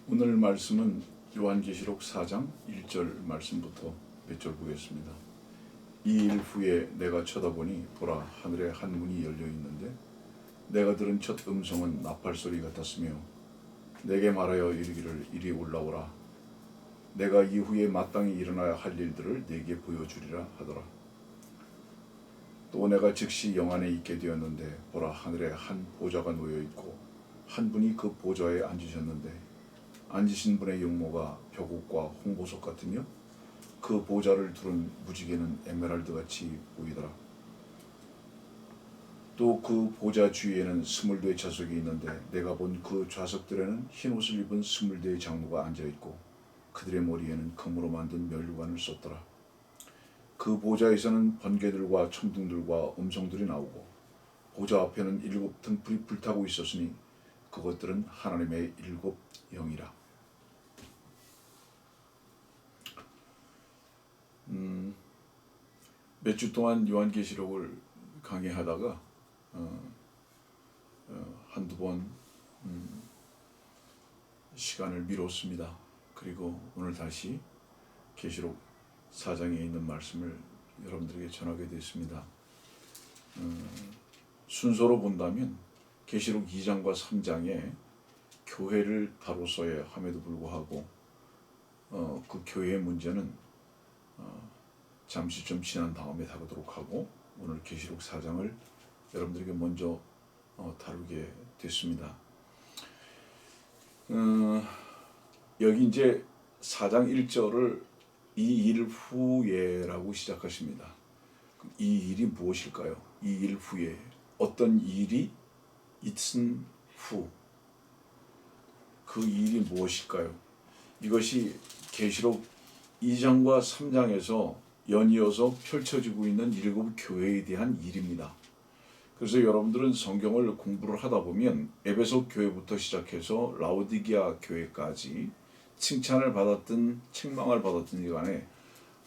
오늘 말씀은 요한계시록 4장 1절 말씀부터 몇 절 보겠습니다. 이 일 후에 내가 쳐다보니 보라 하늘에 한 문이 열려 있는데 내가 들은 첫 음성은 나팔 소리 같았으며 내게 말하여 이르기를 이리 올라오라 내가 이후에 마땅히 일어나야 할 일들을 네게 보여주리라 하더라. 또 내가 즉시 영안에 있게 되었는데 보라 하늘에 한 보좌가 놓여 있고 한 분이 그 보좌에 앉으셨는데 앉으신 분의 용모가 벽옥과 홍보석 같으며 그 보좌를 두른 무지개는 에메랄드 같이 보이더라. 또 그 보좌 주위에는 22 좌석이 있는데 내가 본 그 좌석들에는 흰 옷을 입은 22 장로가 앉아 있고 그들의 머리에는 금으로 만든 면류관을 썼더라. 그 보좌에서는 번개들과 천둥들과 음성들이 나오고 보좌 앞에는 7 등불이 불타고 있었으니 그것들은 하나님의 7 영이라. 몇 주 동안 요한계시록을 강의하다가 한두 번 시간을 미뤘습니다. 그리고 오늘 다시 계시록 4장에 있는 말씀을 여러분들에게 전하게 됐습니다. 순서로 본다면 계시록 2장과 3장에 교회를 다뤘어야 함에도 불구하고 그 교회의 문제는 잠시 좀 지난 다음에 다루도록 하고 오늘 계시록 4장을 여러분들에게 먼저 다루게 됐습니다. 여기 이제 4장 1절을 이 일 후에라고 시작하십니다. 이 일이 무엇일까요? 이 일 후에 어떤 일이 있은 후 그 일이 무엇일까요? 이것이 계시록 2장과 3장에서 연이어서 펼쳐지고 있는 7 교회에 대한 일입니다. 그래서 여러분들은 성경을 공부를 하다 보면 에베소 교회부터 시작해서 라오디게아 교회까지 칭찬을 받았든 책망을 받았든 간에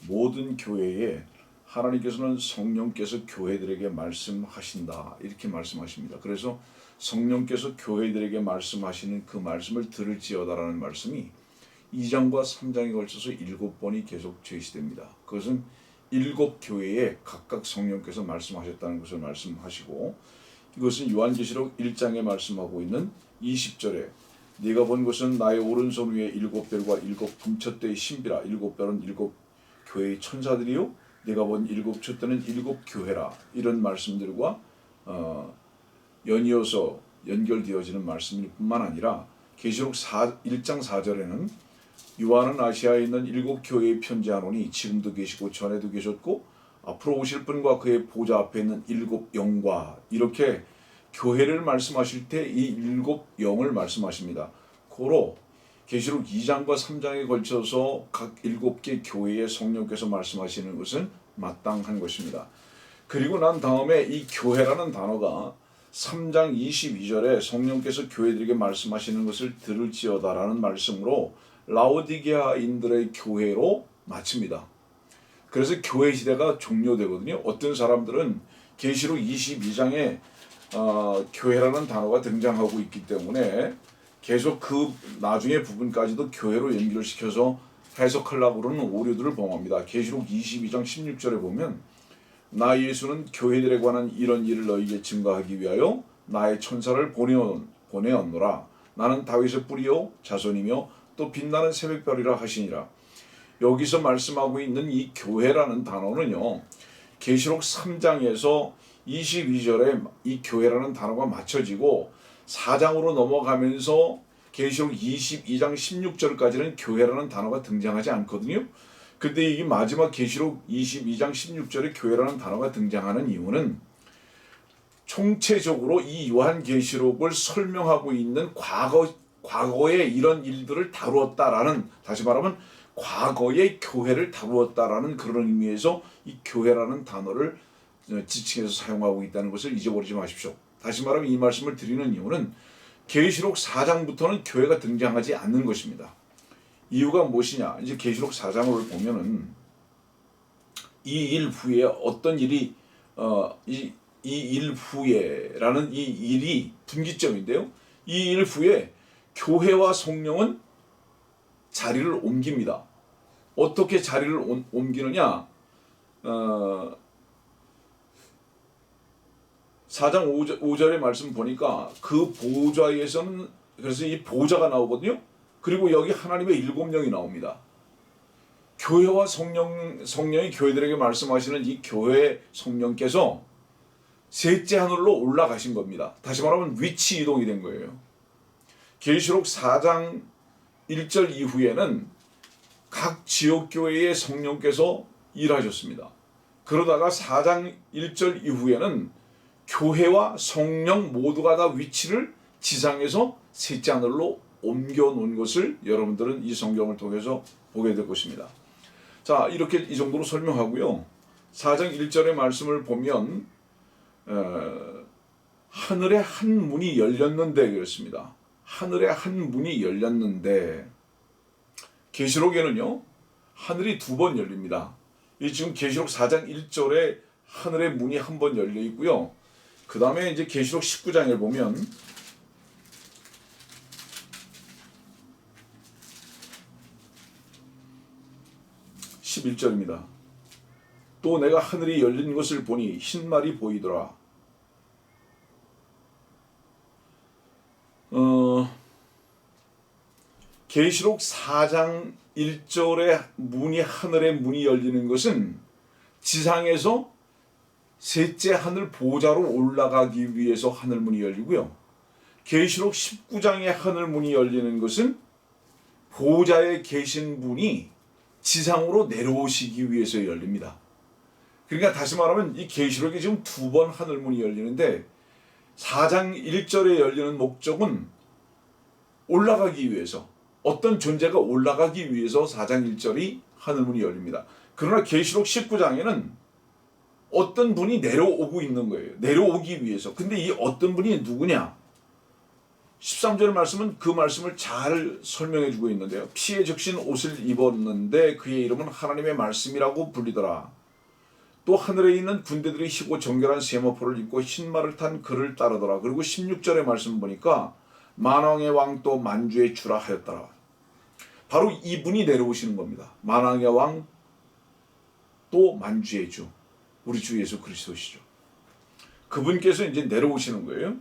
모든 교회에 하나님께서는 성령께서 교회들에게 말씀하신다 이렇게 말씀하십니다. 그래서 성령께서 교회들에게 말씀하시는 그 말씀을 들을지어다라는 말씀이 2장과 3장에 걸쳐서 7번이 계속 제시됩니다. 그것은 7 교회에 각각 성령께서 말씀하셨다는 것을 말씀하시고 이것은 요한계시록 1장에 말씀하고 있는 20절에 네가 본 것은 나의 오른손 위에 7별과 7 금촛대의 신비라 7별은 7 교회의 천사들이요 네가 본 7 촛대는 7 교회라 이런 말씀들과 연이어서 연결되어지는 말씀일 뿐만 아니라 계시록 1장 4절에는 요한은 아시아에 있는 7 교회에 편지하노니 지금도 계시고 전에도 계셨고 앞으로 오실 분과 그의 보좌 앞에 있는 7 영과 이렇게 교회를 말씀하실 때 이 7 영을 말씀하십니다. 고로 계시록 2장과 3장에 걸쳐서 각 7개 교회의 성령께서 말씀하시는 것은 마땅한 것입니다. 그리고 난 다음에 이 교회라는 단어가 3장 22절에 성령께서 교회들에게 말씀하시는 것을 들을지어다라는 말씀으로 라오디게아인들의 교회로 마칩니다. 그래서 교회 시대가 종료되거든요. 어떤 사람들은 계시록 22장에 교회라는 단어가 등장하고 있기 때문에 계속 그 나중의 부분까지도 교회로 연결시켜서 해석하려고 그러는 오류들을 범합니다. 계시록 22장 16절에 보면 나 예수는 교회들에 관한 이런 일을 너희에게 증거하기 위하여 나의 천사를 보내었노라. 나는 다윗의 뿌리요 자손이며 또 빛나는 새벽별이라 하시니라. 여기서 말씀하고 있는 이 교회라는 단어는요. 계시록 3장에서 22절에 이 교회라는 단어가 맞춰지고 4장으로 넘어가면서 계시록 22장 16절까지는 교회라는 단어가 등장하지 않거든요. 근데 이 마지막 계시록 22장 16절에 교회라는 단어가 등장하는 이유는 총체적으로 이 요한계시록을 설명하고 있는 과거에 이런 일들을 다루었다라는, 다시 말하면 과거의 교회를 다루었다라는 그런 의미에서 이 교회라는 단어를 지칭해서 사용하고 있다는 것을 잊어버리지 마십시오. 다시 말하면 이 말씀을 드리는 이유는 계시록 4장부터는 교회가 등장하지 않는 것입니다. 이유가 무엇이냐? 이제 계시록 4장을 보면은 이 일 후에 어떤 일이 이 일 후에라는 이 일이 분기점인데요. 이 일 후에 교회와 성령은 자리를 옮깁니다. 어떻게 자리를 옮기느냐? 4장 5절의 말씀 보니까 그 보좌에서는, 그래서 이 보좌가 나오거든요. 그리고 여기 하나님의 7명이 나옵니다. 교회와 성령이 교회들에게 말씀하시는 이 교회 성령께서 셋째 하늘로 올라가신 겁니다. 다시 말하면 위치 이동이 된 거예요. 계시록 4장 1절 이후에는 각 지역교회의 성령께서 일하셨습니다. 그러다가 4장 1절 이후에는 교회와 성령 모두가 다 위치를 지상에서 셋째 하늘로 옮겨 놓은 것을 여러분들은 이 성경을 통해서 보게 될 것입니다. 자, 이렇게 이 정도로 설명하고요. 4장 1절의 말씀을 보면 하늘에 한 문이 열렸는데 그렇습니다. 하늘에 한 문이 열렸는데, 계시록에는요 하늘이 2번 열립니다. 이 지금 계시록 4장 1절에 하늘의 문이 한 번 열려 있고요. 그 다음에 이제 계시록 19장에 보면 (11절입니다) 또 내가 하늘이 열린 것을 보니 흰 말이 보이더라. 계시록 4장 1절에 하늘의 문이 열리는 것은 지상에서 셋째 하늘 보좌로 올라가기 위해서 하늘 문이 열리고요. 계시록 19장의 하늘 문이 열리는 것은 보좌에 계신 분이 지상으로 내려오시기 위해서 열립니다. 그러니까 다시 말하면 이 계시록에 지금 2번 하늘 문이 열리는데 4장 1절에 열리는 목적은 올라가기 위해서, 어떤 존재가 올라가기 위해서 4장 1절이 하늘문이 열립니다. 그러나 계시록 19장에는 어떤 분이 내려오고 있는 거예요. 내려오기 위해서. 근데 이 어떤 분이 누구냐? 13절의 말씀은 그 말씀을 잘 설명해 주고 있는데요. 피에 적신 옷을 입었는데 그의 이름은 하나님의 말씀이라고 불리더라. 또 하늘에 있는 군대들이 희고 정결한 세마포를 입고 흰말을 탄 그를 따르더라. 그리고 16절의 말씀 보니까 만왕의 왕 또 만주의 주라 하였더라. 바로 이분이 내려오시는 겁니다. 만왕의 왕 또 만주의 주, 우리 주 예수 그리스도시죠. 그분께서 이제 내려오시는 거예요.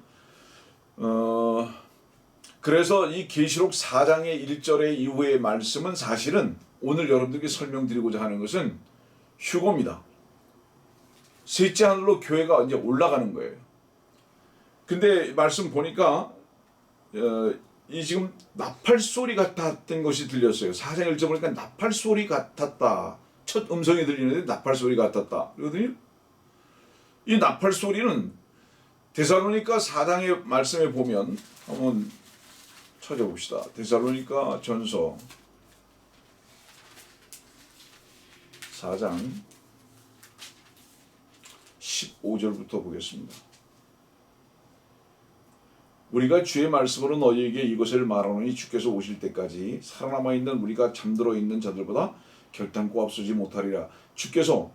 그래서 이 계시록 4장의 1절의 이후의 말씀은 사실은 오늘 여러분들께 설명드리고자 하는 것은 휴거입니다. 셋째 하늘로 교회가 이제 올라가는 거예요. 근데 말씀 보니까 이 지금 나팔 소리 같았던 것이 들렸어요. 4장 1절 보니까 나팔 소리 같았다. 첫 음성이 들리는데 나팔 소리 같았다. 그러거든요. 이 나팔 소리는 데살로니가 4장의 말씀에 보면 한번 찾아봅시다. 데살로니가 전서 4장 15절부터 보겠습니다. 우리가 주의 말씀으로 너희에게 이것을 말하노니 주께서 오실 때까지 살아남아 있는 우리가 잠들어 있는 자들보다 결단코 앞서지 못하리라. 주께서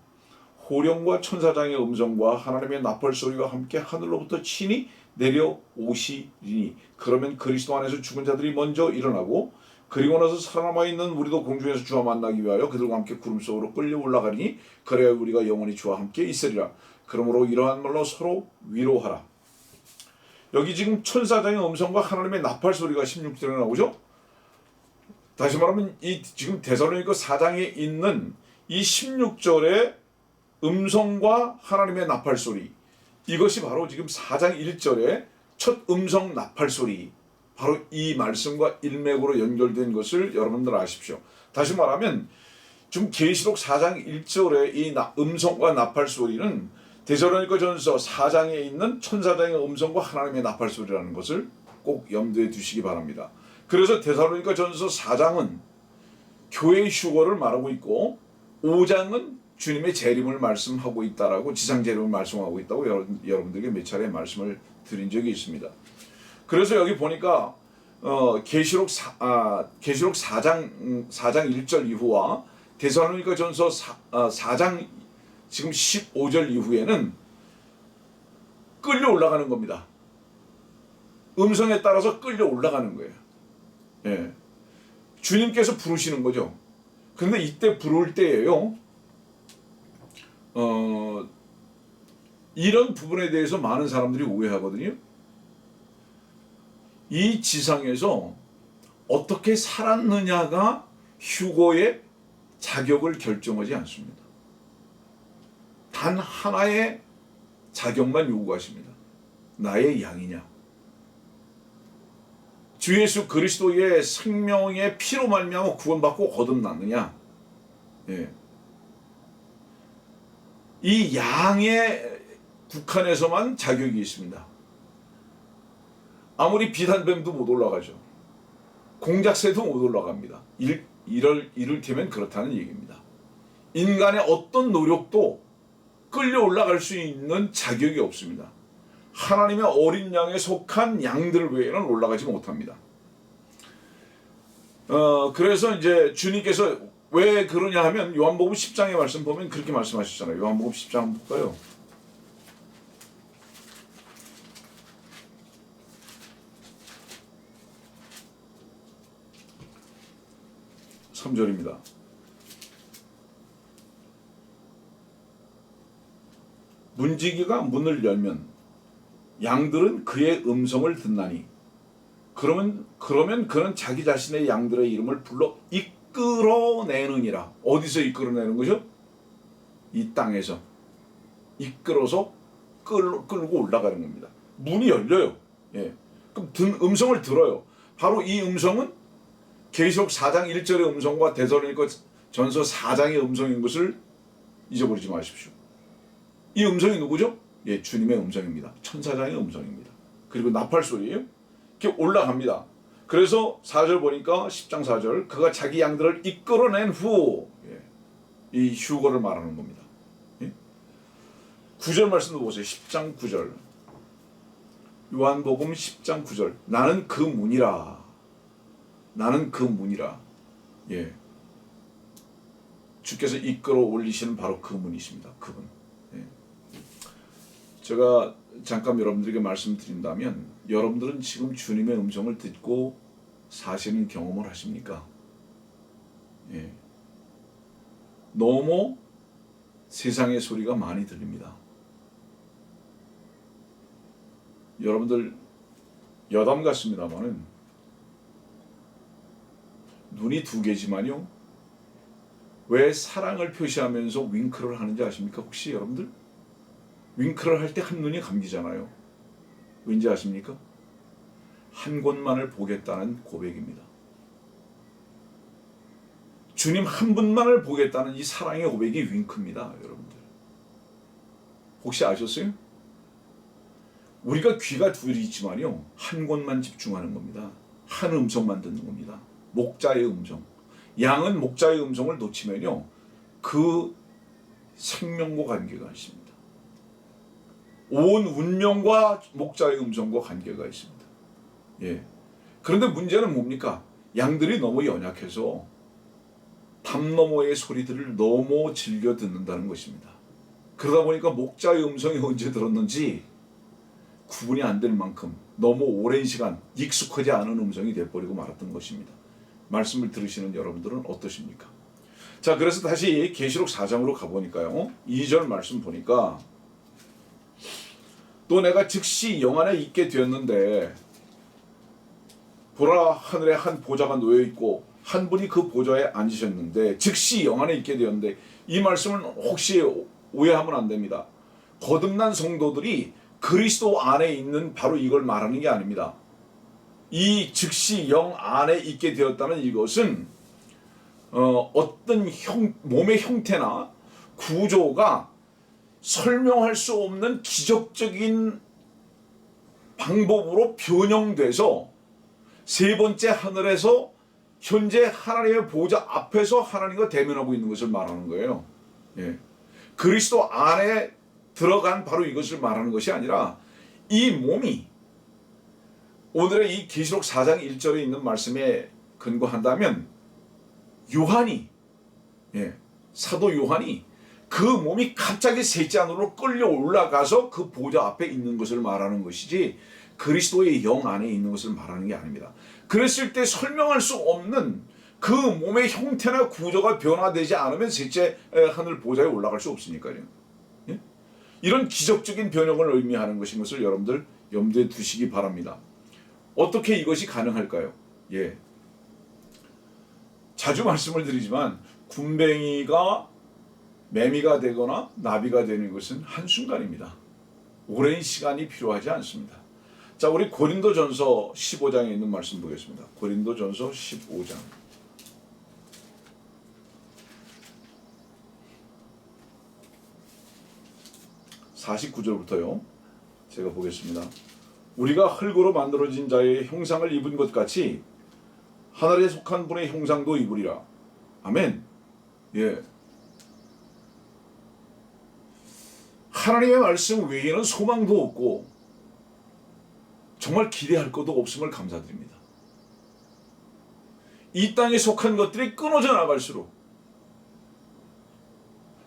호령과 천사장의 음성과 하나님의 나팔 소리와 함께 하늘로부터 친히 내려오시리니 그러면 그리스도 안에서 죽은 자들이 먼저 일어나고 그리고 나서 살아남아 있는 우리도 공중에서 주와 만나기 위하여 그들과 함께 구름 속으로 끌려 올라가리니 그래야 우리가 영원히 주와 함께 있으리라. 그러므로 이러한 말로 서로 위로하라. 여기 지금 천사장의 음성과 하나님의 나팔 소리가 16절에 나오죠. 다시 말하면 이 지금 데살로니가 4장에 있는 이 16절의 음성과 하나님의 나팔 소리, 이것이 바로 지금 4장 1절의 첫 음성 나팔 소리, 바로 이 말씀과 일맥으로 연결된 것을 여러분들 아십시오. 다시 말하면 지금 계시록 4장 1절의 이 음성과 나팔 소리는 데살로니가 전서 4장에 있는 천사장의 음성과 하나님의 나팔 소리라는 것을 꼭 염두에 두시기 바랍니다. 그래서 데살로니가 전서 4장은 교회의 휴거를 말하고 있고 5장은 주님의 재림을 말씀하고 있다라고, 지상 재림을 말씀하고 있다고 여러분들에게 몇 차례 말씀을 드린 적이 있습니다. 그래서 여기 보니까 계시록 4장 1절 이후와 데살로니가 전서 4장 지금 15절 이후에는 끌려 올라가는 겁니다. 음성에 따라서 끌려 올라가는 거예요. 예. 주님께서 부르시는 거죠. 그런데 이때 부를 때예요. 이런 부분에 대해서 많은 사람들이 오해하거든요. 이 지상에서 어떻게 살았느냐가 휴거의 자격을 결정하지 않습니다. 단 하나의 자격만 요구하십니다. 나의 양이냐? 주 예수 그리스도의 생명의 피로 말미암아 구원받고 거듭났느냐? 예. 이 양의 국한에서만 자격이 있습니다. 아무리 비단뱀도 못 올라가죠. 공작새도 못 올라갑니다. 이를테면 그렇다는 얘기입니다. 인간의 어떤 노력도 끌려 올라갈 수 있는 자격이 없습니다. 하나님의 어린 양에 속한 양들 외에는 올라가지 못합니다. 그래서 이제 주님께서 왜 그러냐 하면 요한복음 10장의 말씀 보면 그렇게 말씀하셨잖아요. 요한복음 10장 한번 볼까요? 3절입니다. 문지기가 문을 열면 양들은 그의 음성을 듣나니 그러면 그는 자기 자신의 양들의 이름을 불러 이끌어내느니라. 어디서 이끌어내는 거죠? 이 땅에서 이끌어서 끌고 올라가는 겁니다. 문이 열려요. 예. 그럼 음성을 들어요. 바로 이 음성은 계시록 4장 1절의 음성과 데살로니가 전서 4장의 음성인 것을 잊어버리지 마십시오. 이 음성이 누구죠? 예, 주님의 음성입니다. 천사장의 음성입니다. 그리고 나팔 소리예요. 이렇게 올라갑니다. 그래서 4절 보니까 10장 4절 그가 자기 양들을 이끌어낸 후 이 휴거를 말하는 겁니다. 예? 9절 말씀도 보세요. 10장 9절 요한복음 10장 9절 나는 그 문이라. 나는 그 문이라. 예. 주께서 이끌어 올리시는 바로 그 문이십니다. 그분. 예. 제가 잠깐 여러분들에게 말씀드린다면 여러분들은 지금 주님의 음성을 듣고 사시는 경험을 하십니까? 예. 너무 세상의 소리가 많이 들립니다. 여러분들 여담 같습니다만은 눈이 두 개지만요. 왜 사랑을 표시하면서 윙크를 하는지 아십니까? 혹시 여러분들? 윙크를 할 때 한 눈이 감기잖아요. 왠지 아십니까? 한 곳만을 보겠다는 고백입니다. 주님 한 분만을 보겠다는 이 사랑의 고백이 윙크입니다. 여러분들. 혹시 아셨어요? 우리가 귀가 둘이 있지만요. 한 곳만 집중하는 겁니다. 한 음성만 듣는 겁니다. 목자의 음성. 양은 목자의 음성을 놓치면요. 그 생명과 관계가 있습니다. 온 운명과 목자의 음성과 관계가 있습니다. 예. 그런데 문제는 뭡니까? 양들이 너무 연약해서 담 너머의 소리들을 너무 즐겨 듣는다는 것입니다. 그러다 보니까 목자의 음성이 언제 들었는지 구분이 안 될 만큼 너무 오랜 시간 익숙하지 않은 음성이 되어버리고 말았던 것입니다. 말씀을 들으시는 여러분들은 어떠십니까? 자, 그래서 다시 계시록 4장으로 가보니까요. 2절 말씀 보니까 또 내가 즉시 영 안에 있게 되었는데 보라 하늘에 한 보좌가 놓여있고 한 분이 그 보좌에 앉으셨는데 즉시 영 안에 있게 되었는데 이 말씀은 혹시 오해하면 안 됩니다. 거듭난 성도들이 그리스도 안에 있는 바로 이걸 말하는 게 아닙니다. 이 즉시 영 안에 있게 되었다는 이것은 어떤 몸의 형태나 구조가 설명할 수 없는 기적적인 방법으로 변형돼서 세 번째 하늘에서 현재 하나님의 보좌 앞에서 하나님과 대면하고 있는 것을 말하는 거예요. 예. 그리스도 안에 들어간 바로 이것을 말하는 것이 아니라 이 몸이 오늘의 이 계시록 4장 1절에 있는 말씀에 근거한다면 요한이 사도 요한이 그 몸이 갑자기 셋째 하늘로 끌려 올라가서 그 보좌 앞에 있는 것을 말하는 것이지 그리스도의 영 안에 있는 것을 말하는 게 아닙니다. 그랬을 때 설명할 수 없는 그 몸의 형태나 구조가 변화되지 않으면 셋째 하늘 보좌에 올라갈 수 없으니까요. 예? 이런 기적적인 변형을 의미하는 것인 것을 여러분들 염두에 두시기 바랍니다. 어떻게 이것이 가능할까요? 예. 자주 말씀을 드리지만 군뱅이가 매미가 되거나 나비가 되는 것은 한순간입니다. 오랜 시간이 필요하지 않습니다. 자, 우리 고린도전서 15장에 있는 말씀 보겠습니다. 고린도전서 15장 49절부터요. 제가 보겠습니다. 우리가 흙으로 만들어진 자의 형상을 입은 것 같이 하늘에 속한 분의 형상도 입으리라. 아멘. 예. 하나님의 말씀 외에는 소망도 없고 정말 기대할 것도 없음을 감사드립니다. 이 땅에 속한 것들이 끊어져 나갈수록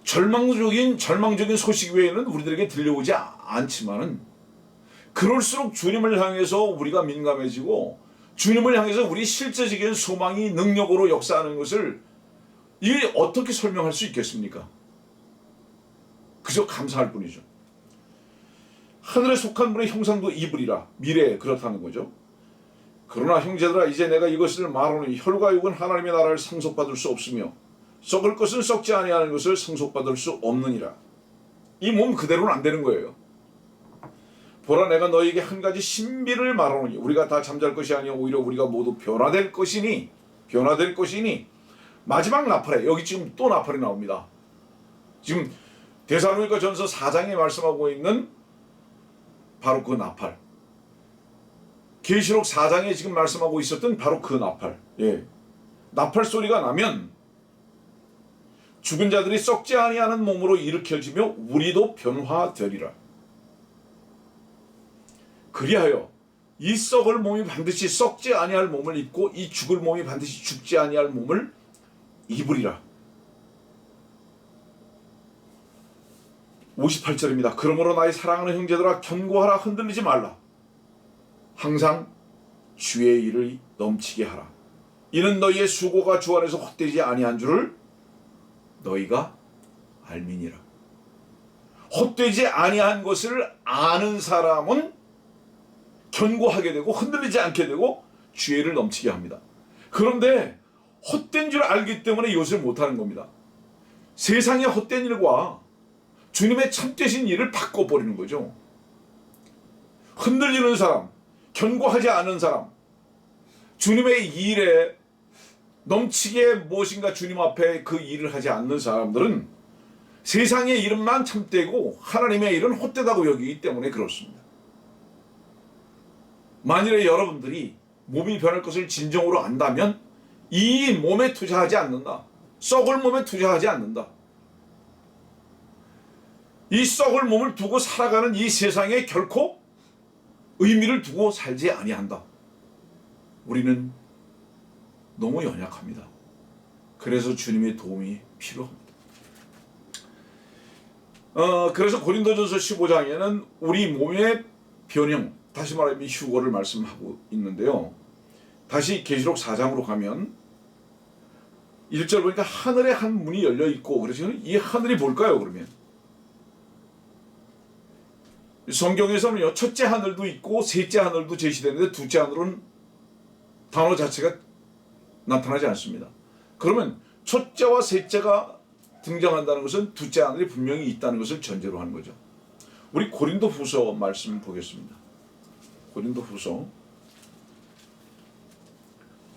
절망적인 소식 외에는 우리들에게 들려오지 않지만은 그럴수록 주님을 향해서 우리가 민감해지고 주님을 향해서 우리 실제적인 소망이 능력으로 역사하는 것을 이게 어떻게 설명할 수 있겠습니까? 그저 감사할 뿐이죠. 하늘에 속한 분의 형상도 입으리라. 미래에 그렇다는 거죠. 그러나 형제들아 이제 내가 이것을 말하노니 혈과 육은 하나님의 나라를 상속받을 수 없으며 썩을 것은 썩지 아니하는 것을 상속받을 수 없느니라. 이 몸 그대로는 안 되는 거예요. 보라 내가 너희에게 한 가지 신비를 말하노니 우리가 다 잠잘 것이 아니요 오히려 우리가 모두 변화될 것이니 마지막 나팔에 여기 지금 또 나팔이 나옵니다. 지금 데살로니가 전서 4장에 말씀하고 있는 바로 그 나팔, 계시록 4장에 지금 말씀하고 있었던 바로 그 나팔. 예. 나팔 소리가 나면 죽은 자들이 썩지 아니하는 몸으로 일으켜지며 우리도 변화되리라. 그리하여 이 썩을 몸이 반드시 썩지 아니할 몸을 입고 이 죽을 몸이 반드시 죽지 아니할 몸을 입으리라. 58절입니다. 그러므로 나의 사랑하는 형제들아 견고하라 흔들리지 말라. 항상 주의 일을 넘치게 하라. 이는 너희의 수고가 주 안에서 헛되지 아니한 줄을 너희가 알미니라. 헛되지 아니한 것을 아는 사람은 견고하게 되고 흔들리지 않게 되고 주의를 넘치게 합니다. 그런데 헛된 줄 알기 때문에 이것을 못하는 겁니다. 세상의 헛된 일과 주님의 참되신 일을 바꿔버리는 거죠. 흔들리는 사람, 견고하지 않은 사람, 주님의 일에 넘치게 무엇인가 주님 앞에 그 일을 하지 않는 사람들은 세상의 일만 참되고 하나님의 일은 헛되다고 여기기 때문에 그렇습니다. 만일에 여러분들이 몸이 변할 것을 진정으로 안다면 이 몸에 투자하지 않는다. 썩을 몸에 투자하지 않는다. 이 썩을 몸을 두고 살아가는 이 세상에 결코 의미를 두고 살지 아니한다. 우리는 너무 연약합니다. 그래서 주님의 도움이 필요합니다. 그래서 고린도전서 15장에는 우리 몸의 변형, 다시 말하면 휴거를 말씀하고 있는데요. 다시 계시록 4장으로 가면 1절 보니까 하늘에 한 문이 열려 있고, 그래서 이 하늘이 뭘까요? 그러면 성경에서는요, 첫째 하늘도 있고 셋째 하늘도 제시되는데 둘째 하늘은 단어 자체가 나타나지 않습니다. 그러면 첫째와 셋째가 등장한다는 것은 둘째 하늘이 분명히 있다는 것을 전제로 하는 거죠. 우리 고린도후서 말씀 보겠습니다. 고린도후서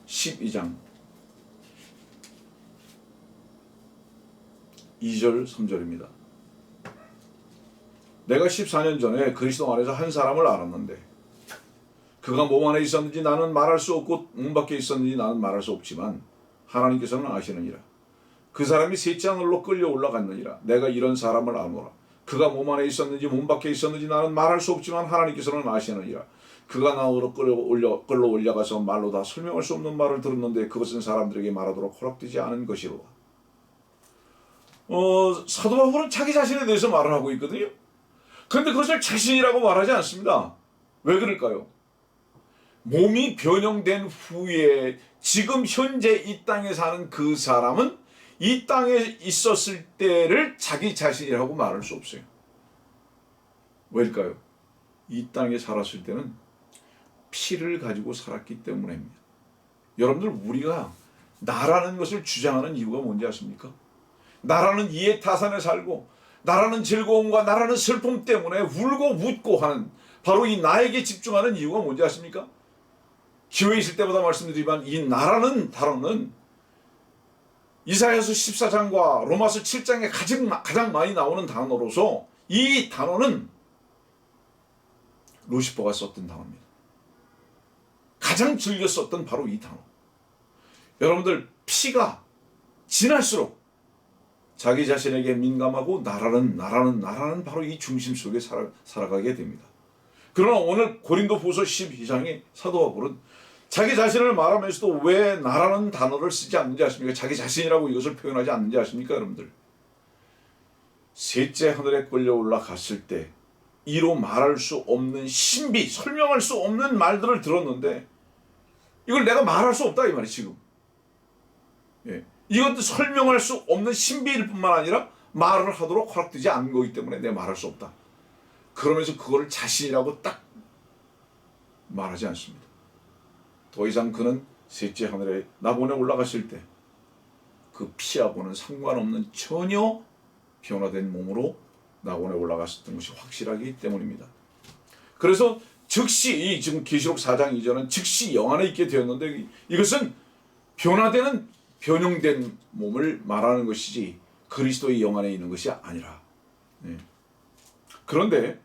12장 2절 3절입니다. 내가 14년 전에 그리스도 안에서 한 사람을 알았는데 그가 몸 안에 있었는지 나는 말할 수 없고 몸 밖에 있었는지 나는 말할 수 없지만 하나님께서는 아시느니라. 그 사람이 셋째 하늘로 끌려 올라갔느니라. 내가 이런 사람을 아노라. 그가 몸 안에 있었는지 몸 밖에 있었는지 나는 말할 수 없지만 하나님께서는 아시느니라. 그가 나으로 끌어 올라가서 말로 다 설명할 수 없는 말을 들었는데 그것은 사람들에게 말하도록 허락되지 않은 것이로다. 사도 바울은 자기 자신에 대해서 말을 하고 있거든요. 그런데 그것을 자신이라고 말하지 않습니다. 왜 그럴까요? 몸이 변형된 후에 지금 현재 이 땅에 사는 그 사람은 이 땅에 있었을 때를 자기 자신이라고 말할 수 없어요. 왜일까요? 이 땅에 살았을 때는 피를 가지고 살았기 때문입니다. 여러분들, 우리가 나라는 것을 주장하는 이유가 뭔지 아십니까? 나라는 이해타산에 살고 나라는 즐거움과 나라는 슬픔 때문에 울고 웃고 하는, 바로 이 나에게 집중하는 이유가 뭔지 아십니까? 기회에 있을 때마다 말씀드리지만 이 나라는 단어는 이사야서 14장과 로마서 7장에 가장 많이 나오는 단어로서 이 단어는 루시퍼가 썼던 단어입니다. 가장 즐겨 썼던 바로 이 단어. 여러분들, 피가 지날수록 자기 자신에게 민감하고 나라는 바로 이 중심 속에 살아가게 됩니다. 그러나 오늘 고린도후서 12장의 사도 바울은 자기 자신을 말하면서도 왜 나라는 단어를 쓰지 않는지 아십니까? 자기 자신이라고 이것을 표현하지 않는지 아십니까, 여러분들? 셋째 하늘에 끌려 올라갔을 때 이로 말할 수 없는 신비, 설명할 수 없는 말들을 들었는데 이걸 내가 말할 수 없다 이 말이 지금. 예. 이것도 설명할 수 없는 신비일 뿐만 아니라 말을 하도록 허락되지 않은 거기 때문에 내가 말할 수 없다. 그러면서 그거를 자신이라고 딱 말하지 않습니다. 더 이상 그는 셋째 하늘에 나보내 올라갔을 때 그 피하고는 상관없는 전혀 변화된 몸으로 나보내 올라갔었던 것이 확실하기 때문입니다. 그래서 즉시 지금 계시록 4장 2절은 즉시 영 안에 있게 되었는데 이것은 변화되는 변형된 몸을 말하는 것이지 그리스도의 영 안에 있는 것이 아니라. 네. 그런데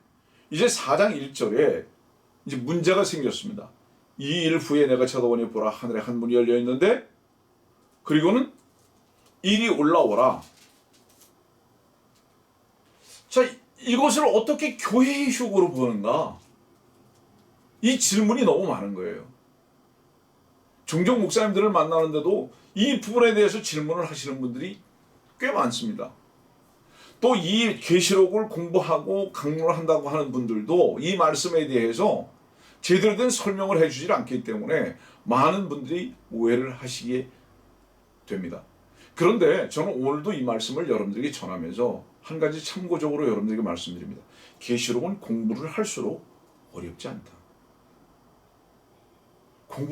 이제 4장 1절에 이제 문제가 생겼습니다. 이 일 후에 내가 쳐다보니 보라 하늘에 한 문이 열려 있는데 그리고는 이리 올라오라. 자, 이것을 어떻게 교회의 휴거로 보는가? 이 질문이 너무 많은 거예요. 종종 목사님들을 만나는데도 이 부분에 대해서 질문을 하시는 분들이 꽤 많습니다. 또 이 계시록을 공부하고 강론을 한다고 하는 분들도 이 말씀에 대해서 제대로 된 설명을 해주질 않기 때문에 많은 분들이 오해를 하시게 됩니다. 그런데 저는 오늘도 이 말씀을 여러분들에게 전하면서 한 가지 참고적으로 여러분들에게 말씀드립니다. 계시록은 공부를 할수록 어렵지 않다.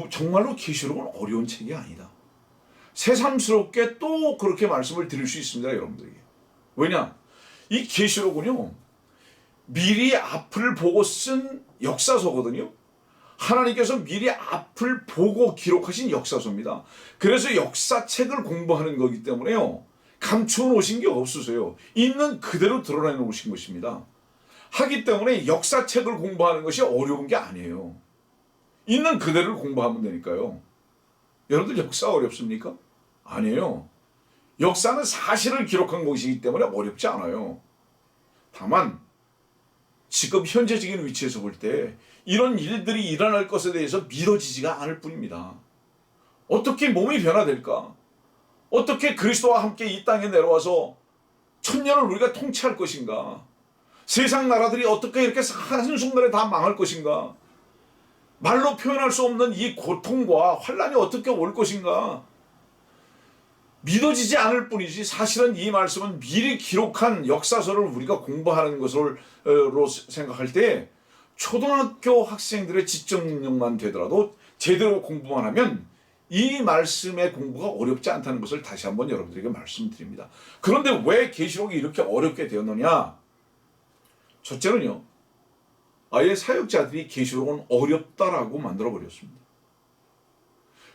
정말로 계시록은 어려운 책이 아니다. 새삼스럽게 또 그렇게 말씀을 드릴 수 있습니다, 여러분들에게. 왜냐? 이 계시록은요, 미리 앞을 보고 쓴 역사서거든요. 하나님께서 미리 앞을 보고 기록하신 역사서입니다. 그래서 역사책을 공부하는 거기 때문에요, 감추어 놓으신 게 없으세요. 있는 그대로 드러내 놓으신 것입니다. 하기 때문에 역사책을 공부하는 것이 어려운 게 아니에요. 있는 그대로를 공부하면 되니까요. 여러분들 역사 어렵습니까? 아니에요. 역사는 사실을 기록한 것이기 때문에 어렵지 않아요. 다만 지금 현재적인 위치에서 볼 때 이런 일들이 일어날 것에 대해서 믿어지지가 않을 뿐입니다. 어떻게 몸이 변화될까? 어떻게 그리스도와 함께 이 땅에 내려와서 천년을 우리가 통치할 것인가? 세상 나라들이 어떻게 이렇게 한순간에 다 망할 것인가? 말로 표현할 수 없는 이 고통과 환란이 어떻게 올 것인가? 믿어지지 않을 뿐이지 사실은 이 말씀은 미리 기록한 역사서를 우리가 공부하는 것으로 생각할 때 초등학교 학생들의 지적 능력만 되더라도 제대로 공부만 하면 이 말씀의 공부가 어렵지 않다는 것을 다시 한번 여러분들에게 말씀드립니다. 그런데 왜 계시록이 이렇게 어렵게 되었느냐? 첫째는요, 아예 사역자들이 계시록은 어렵다라고 만들어버렸습니다.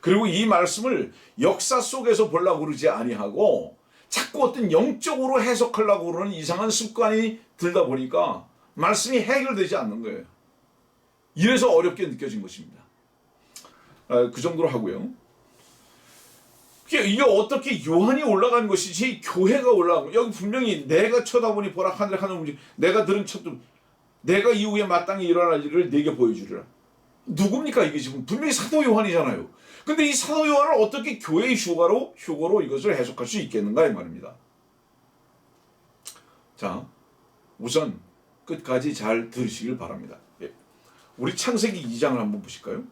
그리고 이 말씀을 역사 속에서 보려고 그러지 아니하고 자꾸 어떤 영적으로 해석하려고 그러는 이상한 습관이 들다 보니까 말씀이 해결되지 않는 거예요. 이래서 어렵게 느껴진 것입니다. 그 정도로 하고요. 이게 어떻게 요한이 올라간 것이지 교회가 올라간 거예요. 여기 분명히 내가 쳐다보니 보라 하늘에 하늘 움직 내가 들은 척도 내가 이후에 마땅히 일어날 일을 내게 보여주리라. 누굽니까 이게 지금? 분명히 사도 요한이잖아요. 근데 이 사도 요한을 어떻게 교회의 휴거로 이것을 해석할 수 있겠는가 이 말입니다. 자, 우선 끝까지 잘 들으시길 바랍니다. 우리 창세기 2장을 한번 보실까요?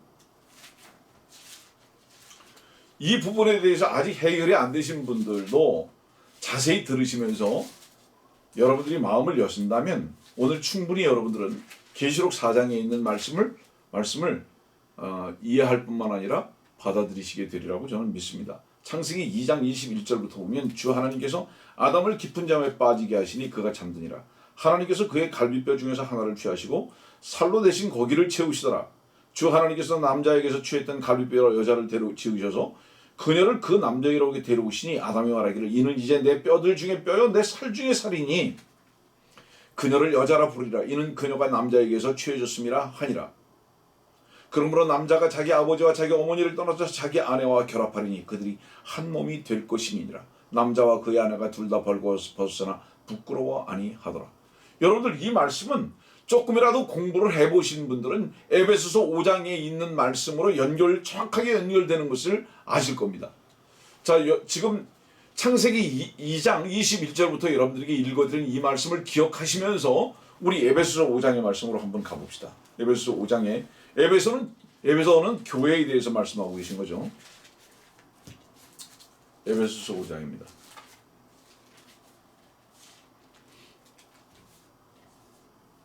이 부분에 대해서 아직 해결이 안 되신 분들도 자세히 들으시면서 여러분들이 마음을 여신다면 오늘 충분히 여러분들은 계시록 4장에 있는 말씀을 이해할 뿐만 아니라 받아들이시게 되리라고 저는 믿습니다. 창세기 2장 21절부터 보면 주 하나님께서 아담을 깊은 잠에 빠지게 하시니 그가 잠드니라. 하나님께서 그의 갈비뼈 중에서 하나를 취하시고 살로 대신 거기를 채우시더라. 주 하나님께서 남자에게서 취했던 갈비뼈로 여자를 지으셔서 그녀를 그 남자에게로 데려오시니 아담이 말하기를 이는 이제 내 뼈들 중에 뼈요 내 살 중에 살이니 그녀를 여자라 부르리라. 이는 그녀가 남자에게서 취해졌음이라 하니라. 그러므로 남자가 자기 아버지와 자기 어머니를 떠나서 자기 아내와 결합하리니 그들이 한 몸이 될 것이니라. 남자와 그의 아내가 둘 다 벌거벗었으나 부끄러워 아니하더라. 여러분들 이 말씀은 조금이라도 공부를 해보신 분들은 에베소서 5장에 있는 말씀으로 정확하게 연결되는 것을 아실 겁니다. 자, 지금 창세기 2장 21절부터 여러분들에게 읽어드린 이 말씀을 기억하시면서 우리 에베소서 5장의 말씀으로 한번 가봅시다. 에베소서 5장에 에베소는 교회에 대해서 말씀하고 계신 거죠. 에베소서 5장입니다.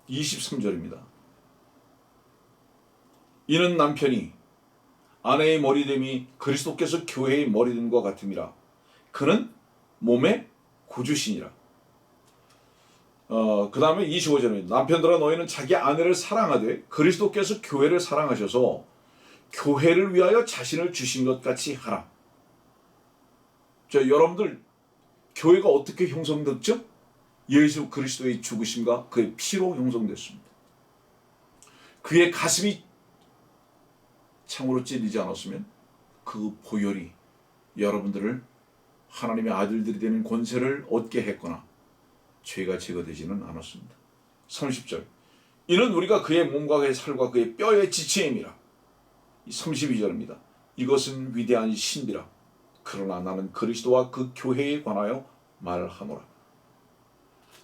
23절입니다. 이는 남편이 아내의 머리됨이 그리스도께서 교회의 머리됨과 같음이라. 그는 몸의 구주시니라. 그 다음에 25절입니다. 남편들아 너희는 자기 아내를 사랑하되 그리스도께서 교회를 사랑하셔서 교회를 위하여 자신을 주신 것 같이 하라. 자, 여러분들 교회가 어떻게 형성됐죠? 예수 그리스도의 죽으심과 그의 피로 형성됐습니다. 그의 가슴이 창으로 찔리지 않았으면 그 보혈이 여러분들을 하나님의 아들들이 되는 권세를 얻게 했거나 죄가 제거되지는 않았습니다. 30절 이는 우리가 그의 몸과 그의 살과 그의 뼈의 지체임이라. 32절입니다. 이것은 위대한 신비라. 그러나 나는 그리스도와 그 교회에 관하여 말하노라.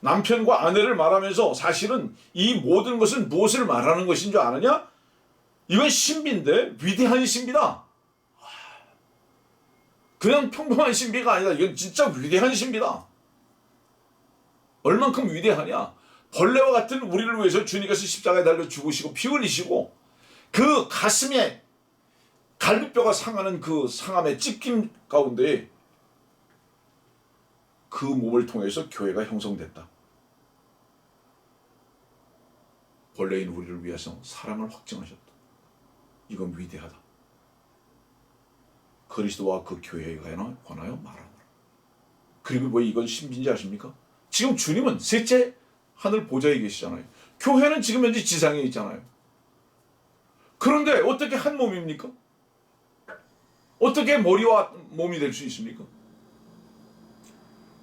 남편과 아내를 말하면서 사실은 이 모든 것은 무엇을 말하는 것인 줄 아느냐? 이건 신비인데 위대한 신비다. 그냥 평범한 신비가 아니다. 이건 진짜 위대한 신비다. 얼만큼 위대하냐? 벌레와 같은 우리를 위해서 주님께서 십자가에 달려 죽으시고 피 흘리시고 그 가슴에 갈비뼈가 상하는 그 상함의 찢김 가운데 그 몸을 통해서 교회가 형성됐다. 벌레인 우리를 위해서 사랑을 확증하셨다. 이건 위대하다. 그리스도와 그 교회에 관하여 말하노라. 그리고 왜 이건 신비인지 아십니까? 지금 주님은 셋째 하늘 보좌에 계시잖아요. 교회는 지금 현재 지상에 있잖아요. 그런데 어떻게 한 몸입니까? 어떻게 머리와 몸이 될 수 있습니까?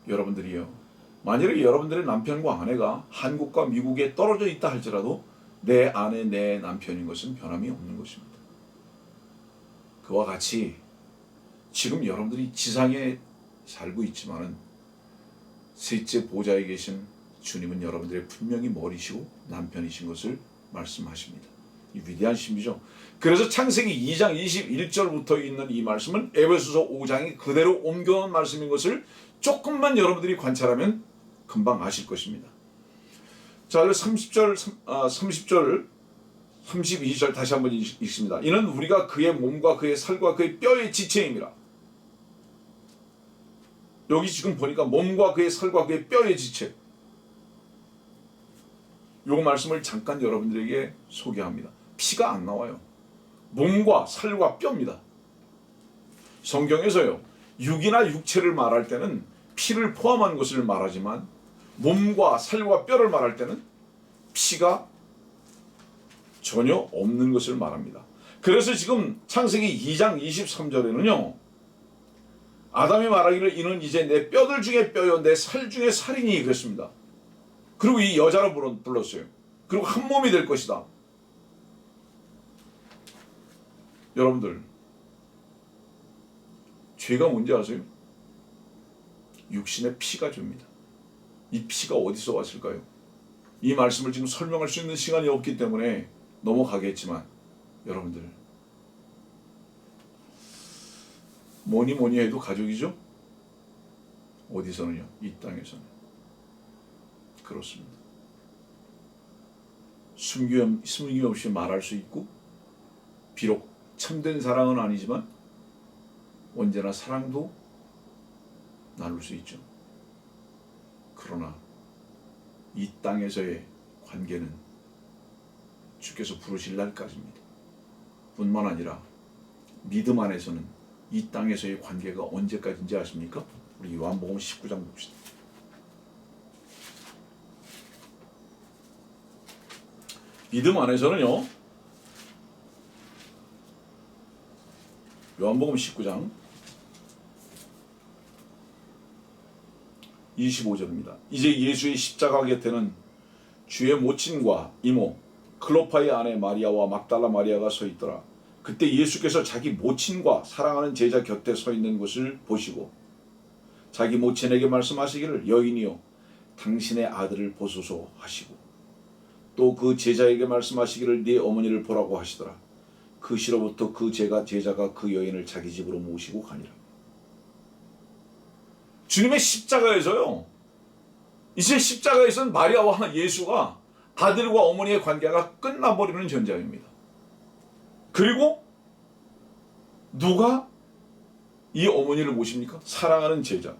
여러분들이요. 만일에 여러분들의 남편과 아내가 한국과 미국에 떨어져 있다 할지라도 내 아내, 내 남편인 것은 변함이 없는 것입니다. 그와 같이 지금 여러분들이 지상에 살고 있지만은 셋째 보좌에 계신 주님은 여러분들의 분명히 머리시고 남편이신 것을 말씀하십니다. 이 위대한 신비죠. 그래서 창세기 2장 21절부터 있는 이 말씀은 에베소서 5장이 그대로 옮겨온 말씀인 것을 조금만 여러분들이 관찰하면 금방 아실 것입니다. 자, 30절, 32절 다시 한번 읽습니다. 이는 우리가 그의 몸과 그의 살과 그의 뼈의 지체임이라. 여기 지금 보니까 몸과 그의 살과 그의 뼈의 지체. 요 말씀을 잠깐 여러분들에게 소개합니다. 피가 안 나와요. 몸과 살과 뼈입니다. 성경에서요, 육이나 육체를 말할 때는 피를 포함한 것을 말하지만 몸과 살과 뼈를 말할 때는 피가 전혀 없는 것을 말합니다. 그래서 지금 창세기 2장 23절에는요. 아담이 말하기를 이는 이제 내 뼈들 중에 뼈요 내 살 중에 살이니 그랬습니다. 그리고 이 여자로 불렀어요. 그리고 한 몸이 될 것이다. 여러분들 죄가 뭔지 아세요? 육신의 피가 죄입니다. 이 피가 어디서 왔을까요? 이 말씀을 지금 설명할 수 있는 시간이 없기 때문에 넘어가겠지만 여러분들 뭐니 뭐니 해도 가족이죠. 어디서는요? 이 땅에서는. 그렇습니다. 숨김없이 말할 수 있고, 비록 참된 사랑은 아니지만 언제나 사랑도 나눌 수 있죠. 그러나 이 땅에서의 관계는 주께서 부르실 날까지입니다. 뿐만 아니라 믿음 안에서는 이 땅에서의 관계가 언제까지인지 아십니까? 우리 요한복음 19장 봅시다. 믿음 안에서는요, 요한복음 19장 25절입니다. 이제 예수의 십자가 곁에는 주의 모친과 이모 클로파의 아내 마리아와 막달라 마리아가 서 있더라. 그때 예수께서 자기 모친과 사랑하는 제자 곁에 서 있는 것을 보시고 자기 모친에게 말씀하시기를 여인이여 당신의 아들을 보소서 하시고 또 그 제자에게 말씀하시기를 네 어머니를 보라고 하시더라. 그 시로부터 그 제자가 그 여인을 자기 집으로 모시고 가니라. 주님의 십자가에서요, 이제 십자가에서는 마리아와 예수가 아들과 어머니의 관계가 끝나버리는 전장입니다. 그리고 누가 이 어머니를 모십니까? 사랑하는 제자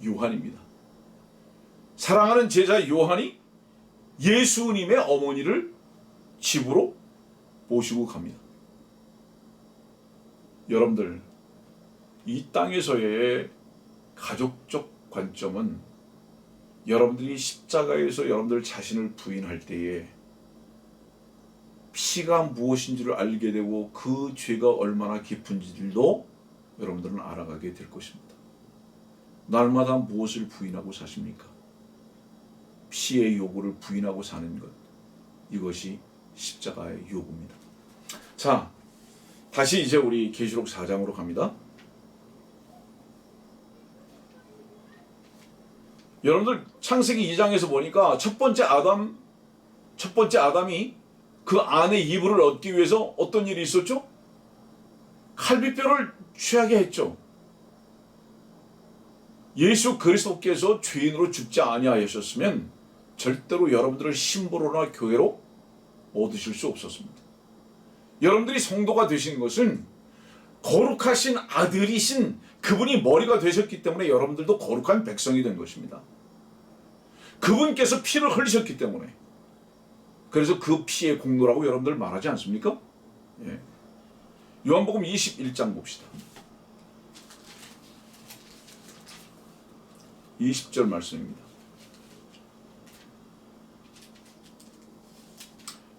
요한입니다. 사랑하는 제자 요한이 예수님의 어머니를 집으로 모시고 갑니다. 여러분들, 이 땅에서의 가족적 관점은 여러분들이 십자가에서 여러분들 자신을 부인할 때에 피가 무엇인지를 알게 되고 그 죄가 얼마나 깊은지도 여러분들은 알아가게 될 것입니다. 날마다 무엇을 부인하고 사십니까? 피의 요구를 부인하고 사는 것, 이것이 십자가의 요구입니다. 자, 다시 이제 우리 계시록 4장으로 갑니다. 여러분들 창세기 2장에서 보니까 첫 번째 아담이 그 아내 이브를 얻기 위해서 어떤 일이 있었죠? 칼비뼈를 취하게 했죠. 예수 그리스도께서 죄인으로 죽지 아니하셨으면 절대로 여러분들을 신부로나 교회로 얻으실 수 없었습니다. 여러분들이 성도가 되신 것은 거룩하신 아들이신 그분이 머리가 되셨기 때문에 여러분들도 거룩한 백성이 된 것입니다. 그분께서 피를 흘리셨기 때문에, 그래서 그 피의 공로라고 여러분들 말하지 않습니까? 예. 요한복음 21장 봅시다. 20절 말씀입니다.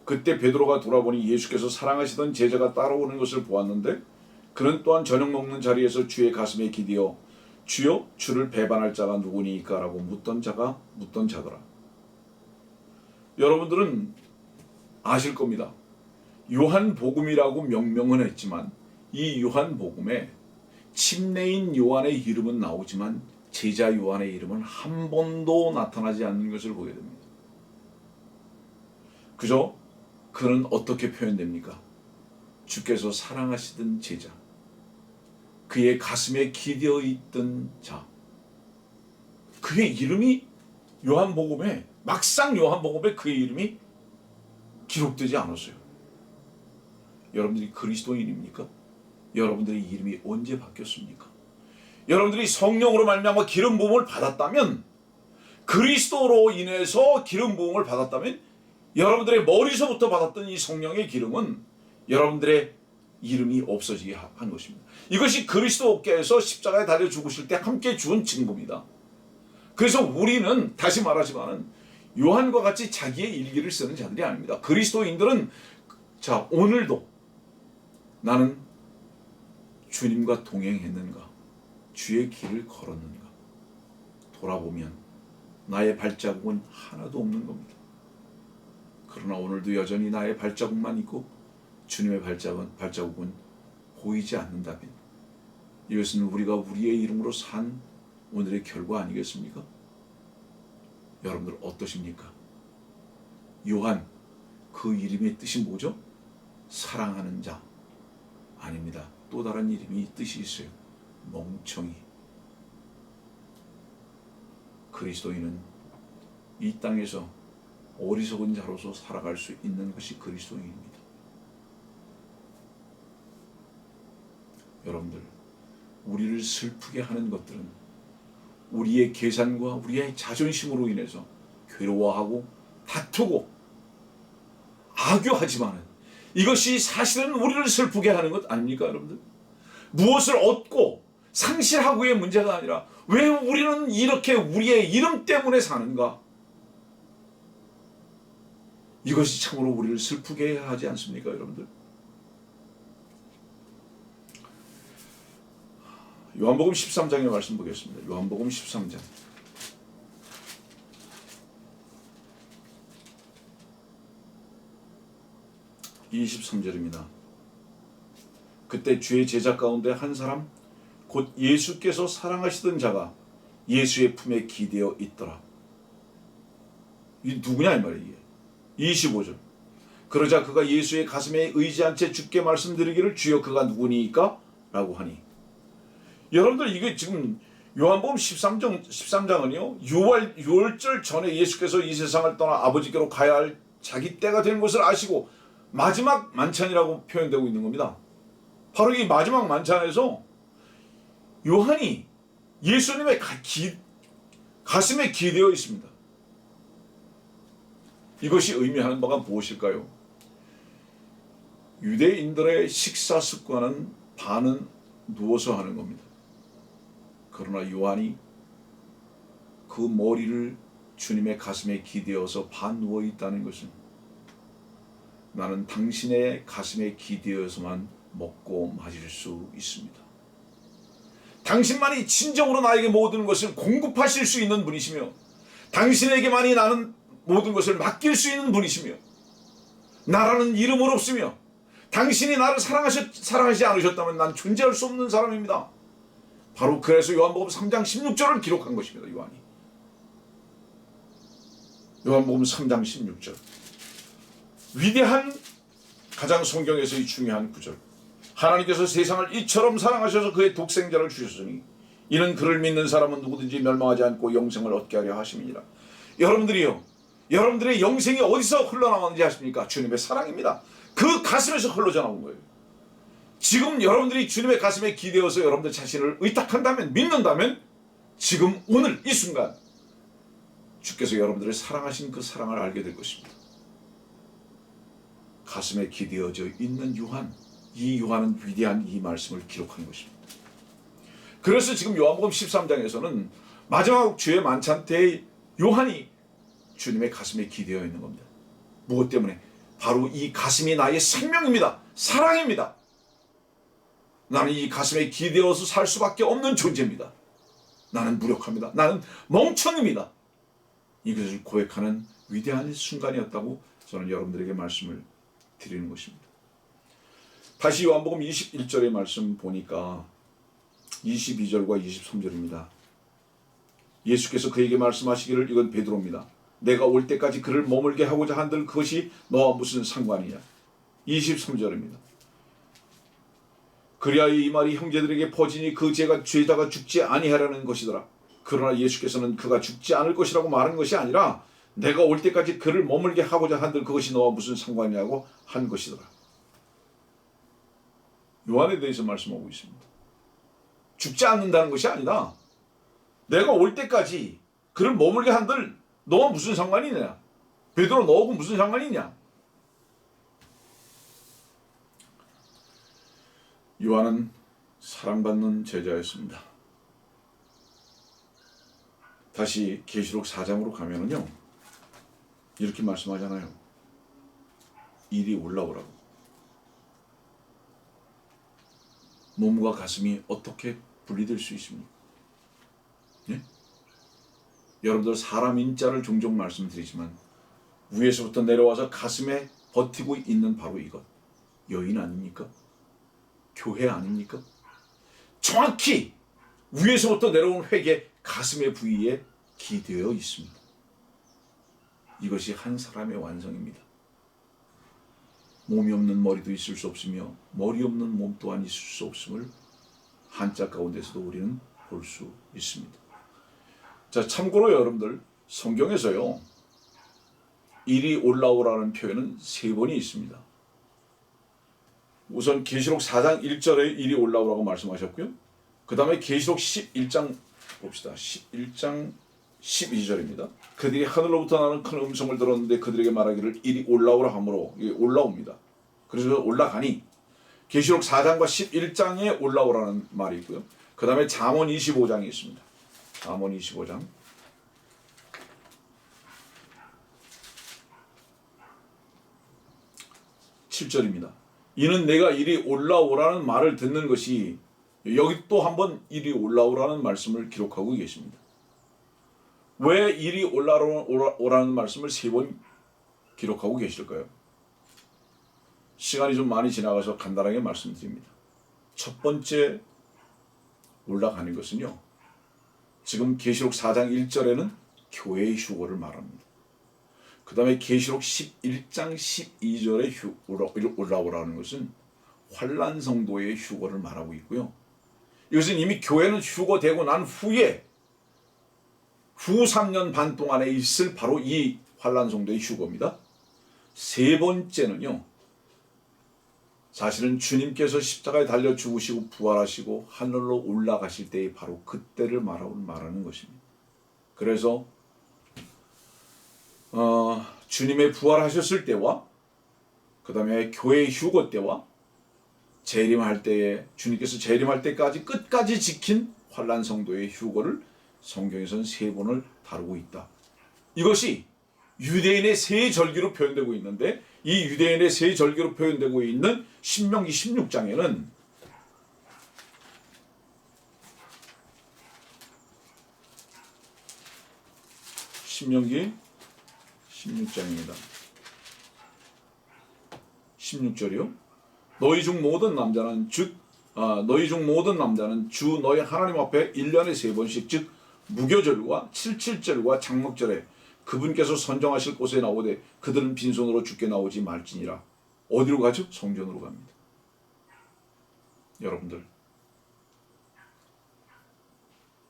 그때 베드로가 돌아보니 예수께서 사랑하시던 제자가 따라오는 것을 보았는데 그는 또한 저녁 먹는 자리에서 주의 가슴에 기대어 주여 주를 배반할 자가 누구니까? 라고 묻던 자더라. 여러분들은 아실 겁니다. 요한복음이라고 명명은 했지만 이 요한복음에 침례인 요한의 이름은 나오지만 제자 요한의 이름은 한 번도 나타나지 않는 것을 보게 됩니다. 그죠? 그는 어떻게 표현됩니까? 주께서 사랑하시던 제자, 그의 가슴에 기대어 있던 자, 그의 이름이 막상 요한복음에 그의 이름이 기록되지 않았어요. 여러분들이 그리스도인입니까? 여러분들의 이름이 언제 바뀌었습니까? 여러분들이 성령으로 말미암아 기름 부음을 받았다면, 그리스도로 인해서 기름 부음을 받았다면 여러분들의 머리서부터 받았던 이 성령의 기름은 여러분들의 이름이 없어지게 한 것입니다. 이것이 그리스도께서 십자가에 달려 죽으실 때 함께 죽은 증거입니다. 그래서 우리는 다시 말하지만 요한과 같이 자기의 일기를 쓰는 자들이 아닙니다. 그리스도인들은 자, 오늘도 나는 주님과 동행했는가? 주의 길을 걸었는가? 돌아보면 나의 발자국은 하나도 없는 겁니다. 그러나 오늘도 여전히 나의 발자국만 있고 주님의 발자국은 보이지 않는다면 이것은 우리가 우리의 이름으로 산 오늘의 결과 아니겠습니까? 여러분들 어떠십니까? 요한, 그 이름의 뜻이 뭐죠? 사랑하는 자. 아닙니다. 또 다른 뜻이 있어요. 멍청이. 그리스도인은 이 땅에서 어리석은 자로서 살아갈 수 있는 것이 그리스도인입니다. 여러분들, 우리를 슬프게 하는 것들은 우리의 계산과 우리의 자존심으로 인해서 괴로워하고 다투고 악유하지만은 이것이 사실은 우리를 슬프게 하는 것 아닙니까, 여러분들? 무엇을 얻고 상실하고의 문제가 아니라 왜 우리는 이렇게 우리의 이름 때문에 사는가? 이것이 참으로 우리를 슬프게 하지 않습니까, 여러분들? 요한복음 13장의 말씀 보겠습니다. 요한복음 13장 23절입니다. 그때 주의 제자 가운데 한 사람 곧 예수께서 사랑하시던 자가 예수의 품에 기대어 있더라. 이 누구냐 이 말이에요. 25절. 그러자 그가 예수의 가슴에 의지한 채 주께 말씀드리기를 주여 그가 누구니까? 라고 하니. 여러분들 이게 지금 요한복음 13장은요 6월절 전에 예수께서 이 세상을 떠나 아버지께로 가야 할 자기 때가 된 것을 아시고 마지막 만찬이라고 표현되고 있는 겁니다. 바로 이 마지막 만찬에서 요한이 예수님의 가슴에 기대어 있습니다. 이것이 의미하는 바가 무엇일까요? 유대인들의 식사 습관은 반은 누워서 하는 겁니다. 그러나 요한이 그 머리를 주님의 가슴에 기대어서 반 누워 있다는 것은 나는 당신의 가슴에 기대어서만 먹고 마실 수 있습니다. 당신만이 진정으로 나에게 모든 것을 공급하실 수 있는 분이시며 당신에게만이 나는 모든 것을 맡길 수 있는 분이시며 나라는 이름은 없으며 당신이 나를 사랑하지 않으셨다면 난 존재할 수 없는 사람입니다. 바로 그래서 요한복음 3장 16절을 기록한 것입니다. 요한이. 요한복음 3장 16절. 위대한 가장 성경에서의 중요한 구절. 하나님께서 세상을 이처럼 사랑하셔서 그의 독생자를 주셨으니 이는 그를 믿는 사람은 누구든지 멸망하지 않고 영생을 얻게 하려 하심이니라. 여러분들이요. 여러분들의 영생이 어디서 흘러나오는지 아십니까? 주님의 사랑입니다. 그 가슴에서 흘러져 나온 거예요. 지금 여러분들이 주님의 가슴에 기대어서 여러분들 자신을 의탁한다면, 믿는다면 지금 오늘 이 순간 주께서 여러분들을 사랑하신 그 사랑을 알게 될 것입니다. 가슴에 기대어져 있는 요한, 이 요한은 위대한 이 말씀을 기록한 것입니다. 그래서 지금 요한복음 13장에서는 마지막 주의 만찬 때 요한이 주님의 가슴에 기대어 있는 겁니다. 무엇 때문에? 바로 이 가슴이 나의 생명입니다. 사랑입니다. 나는 이 가슴에 기대어서 살 수밖에 없는 존재입니다. 나는 무력합니다. 나는 멍청입니다. 이것을 고백하는 위대한 순간이었다고 저는 여러분들에게 말씀을 드리는 것입니다. 다시 요한복음 21절의 말씀 보니까 22절과 23절입니다. 예수께서 그에게 말씀하시기를 이건 베드로입니다. 내가 올 때까지 그를 머물게 하고자 한들 그것이 너와 무슨 상관이냐. 23절입니다. 그리하여 이 말이 형제들에게 퍼지니 그 죄자가 죽지 아니하라는 것이더라. 그러나 예수께서는 그가 죽지 않을 것이라고 말한 것이 아니라 내가 올 때까지 그를 머물게 하고자 한들 그것이 너와 무슨 상관이냐고 한 것이더라. 요한에 대해서 말씀하고 있습니다. 죽지 않는다는 것이 아니라 내가 올 때까지 그를 머물게 한들 너와 무슨 상관이냐. 베드로 너하고 무슨 상관이냐. 요한은 사랑받는 제자였습니다. 다시 계시록 4장으로 가면은요. 이렇게 말씀하잖아요. 이리 올라오라고. 몸과 가슴이 어떻게 분리될 수 있습니까? 예? 여러분들 사람 인자를 종종 말씀드리지만 위에서부터 내려와서 가슴에 버티고 있는 바로 이것. 여인 아닙니까? 교회 아닙니까? 정확히 위에서부터 내려온 회개 가슴의 부위에 기대어 있습니다. 이것이 한 사람의 완성입니다. 몸이 없는 머리도 있을 수 없으며 머리 없는 몸 또한 있을 수 없음을 한자 가운데서도 우리는 볼 수 있습니다. 자, 참고로 여러분들 성경에서요, 이리 올라오라는 표현은 3번이 있습니다. 우선 계시록 4장 1절에 이리 올라오라고 말씀하셨고요. 그 다음에 계시록 11장 봅시다. 11장 12절입니다. 그들이 하늘로부터 나는 큰 음성을 들었는데 그들에게 말하기를 이리 올라오라 하므로 올라옵니다. 그래서 올라가니 계시록 4장과 11장에 올라오라는 말이 있고요. 그 다음에 잠언 25장이 있습니다. 잠언 25장 7절입니다. 이는 내가 이리 올라오라는 말을 듣는 것이, 여기 또 한번 이리 올라오라는 말씀을 기록하고 계십니다. 왜 이리 올라오라는 말씀을 3번 기록하고 계실까요? 시간이 좀 많이 지나가서 간단하게 말씀드립니다. 첫 번째 올라가는 것은요, 지금 계시록 4장 1절에는 교회의 휴거를 말합니다. 그 다음에 계시록 11장 12절에 올라오라는 것은 환난 성도의 휴거를 말하고 있고요. 이것은 이미 교회는 휴거되고 난 후에 후 3년 반 동안에 있을 바로 이 환난 성도의 휴거입니다. 3번째는요, 사실은 주님께서 십자가에 달려 죽으시고 부활하시고 하늘로 올라가실 때의 바로 그때를 말하는 것입니다. 그래서 주님의 부활하셨을 때와 그 다음에 교회의 휴거 때와 재림할 때에 주님께서 재림할 때까지 끝까지 지킨 환난 성도의 휴거를 성경에서는 3번을 다루고 있다. 이것이 유대인의 세 절기로 표현되고 있는데, 이 유대인의 세 절기로 표현되고 있는 신명기 16장에는 신명기 16장입니다. 16절이요. 너희 중 모든 남자는 주 너희 하나님 앞에 1년에 3번씩 즉 무교절과 칠칠절과 장목절에 그분께서 선정하실 곳에 나오되 그들은 빈손으로 주께 나오지 말지니라. 어디로 가죠? 성전으로 갑니다. 여러분들,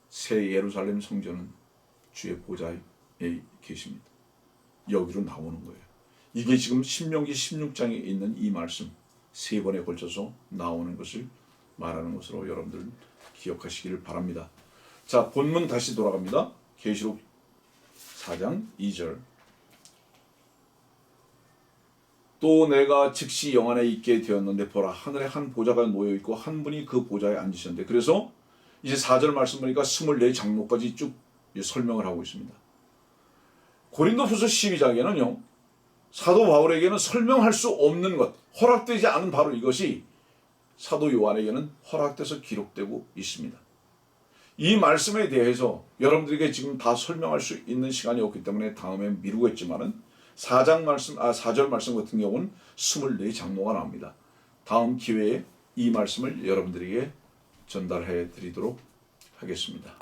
새 예루살렘 성전은 주의 보좌에 계십니다. 여기로 나오는 거예요. 이게 지금 신명기 16장에 있는 이 말씀 3번에 걸쳐서 나오는 것을 말하는 것으로 여러분들 기억하시기를 바랍니다. 자, 본문 다시 돌아갑니다. 계시록 4장 2절. 또 내가 즉시 영안에 있게 되었는데 보라, 하늘에 한 보좌가 놓여 있고 한 분이 그 보좌에 앉으셨는데, 그래서 이제 4절 말씀 보니까 24장로까지 쭉 설명을 하고 있습니다. 고린도후서 12장에는요, 사도 바울에게는 설명할 수 없는 것, 허락되지 않은 바로 이것이 사도 요한에게는 허락돼서 기록되고 있습니다. 이 말씀에 대해서 여러분들에게 지금 다 설명할 수 있는 시간이 없기 때문에 다음에 미루겠지만은 4절 말씀 같은 경우는 24장로가 나옵니다. 다음 기회에 이 말씀을 여러분들에게 전달해 드리도록 하겠습니다.